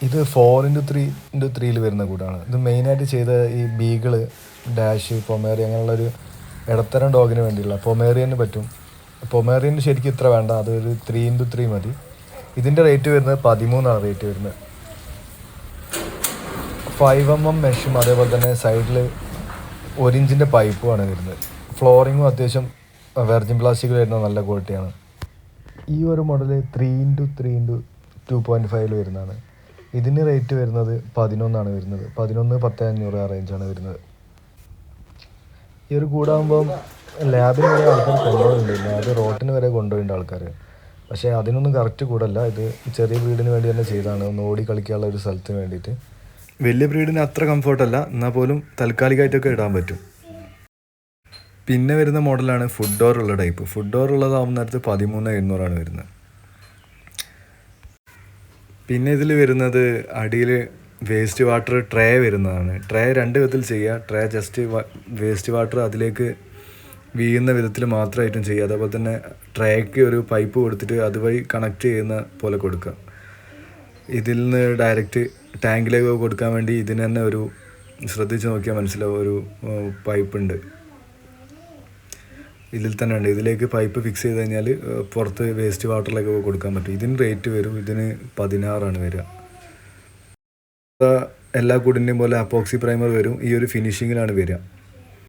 ഇത് 4x3x3 വരുന്ന കൂടാണ്. ഇത് മെയിനായിട്ട് ചെയ്ത ഈ ബീഗിള്, ഡാഷ്, പൊമേറിയൻ അങ്ങനെയുള്ളൊരു ഇടത്തരം ഡോഗിന് വേണ്ടിയുള്ള. പൊമേറിയന് പറ്റും. പൊമേറിയന് ശരിക്കും ഇത്ര വേണ്ട, അതൊരു 3x3 മതി. ഇതിൻ്റെ റേറ്റ് വരുന്നത് 13 റേറ്റ് വരുന്നത്. 5mm മെഷും അതേപോലെ തന്നെ സൈഡിൽ 1 ഇഞ്ചിൻ്റെ പൈപ്പുമാണ് വരുന്നത്. ഫ്ലോറിങ്ങും അത്യാവശ്യം വെർജിൻ പ്ലാസ്റ്റിക്കിൽ വരുന്ന നല്ല ക്വാളിറ്റിയാണ്. ഈ ഒരു മോഡൽ 3x3x2.5 വരുന്നതാണ്. ഇതിന് റേറ്റ് വരുന്നത് 11 വരുന്നത്. 11,10,500 ആ റേഞ്ചാണ് വരുന്നത്. ഈ ഒരു കൂടാകുമ്പം ലാബിന് വരെ ആൾക്കാർ കൊണ്ടുപോയിട്ടുണ്ട്, ലാബ് റോട്ടിന് വരെ കൊണ്ടുപോയിട്ടുണ്ട് ആൾക്കാർ. പക്ഷേ അതിനൊന്നും കറക്റ്റ് കൂടല്ല. ഇത് ചെറിയ ബ്രീഡിന് വേണ്ടി തന്നെ ചെയ്തതാണ്, ഒന്ന് ഓടി കളിക്കാനുള്ള ഒരു സ്ഥലത്തിന് വേണ്ടിയിട്ട്. വലിയ ബ്രീഡിന് അത്ര കംഫർട്ടല്ല, എന്നാൽ പോലും താൽക്കാലികമായിട്ടൊക്കെ ഇടാൻ പറ്റും. പിന്നെ വരുന്ന മോഡലാണ് ഫുഡ് ഡോർ ഉള്ള ടൈപ്പ്. ഫുഡ് ഡോർ ഉള്ളതാവുന്ന നേരത്ത് 13,700 വരുന്നത്. പിന്നെ ഇതിൽ വരുന്നത് അടിയിൽ വേസ്റ്റ് വാട്ടർ ട്രേ വരുന്നതാണ്. ട്രേ 2 വിധത്തിൽ ചെയ്യുക. ട്രേ ജസ്റ്റ് വേസ്റ്റ് വാട്ടർ അതിലേക്ക് വീഴുന്ന വിധത്തിൽ മാത്രമായിട്ടും ചെയ്യുക. അതേപോലെ തന്നെ ട്രേക്ക് ഒരു പൈപ്പ് കൊടുത്തിട്ട് അതുവഴി കണക്ട് ചെയ്യുന്ന പോലെ കൊടുക്കുക. ഇതിൽ നിന്ന് ഡയറക്റ്റ് ടാങ്കിലേക്ക് കൊടുക്കാൻ വേണ്ടി ഇതിന് തന്നെ ഒരു ശ്രദ്ധിച്ച് നോക്കിയാൽ മനസ്സിലാവും, ഒരു പൈപ്പ് ഉണ്ട് ഇതിൽ തന്നെ ഉണ്ട്. ഇതിലേക്ക് പൈപ്പ് ഫിക്സ് ചെയ്ത് കഴിഞ്ഞാൽ പുറത്ത് വേസ്റ്റ് വാട്ടറിലേക്ക് കൊടുക്കാൻ പറ്റും. ഇതിന് റേറ്റ് വരും, ഇതിന് 16 വരിക. എല്ലാ കൂടിൻ്റെയും പോലെ അപ്പോക്സി പ്രൈമർ വരും. ഈ ഒരു ഫിനിഷിങ്ങിലാണ് വരിക.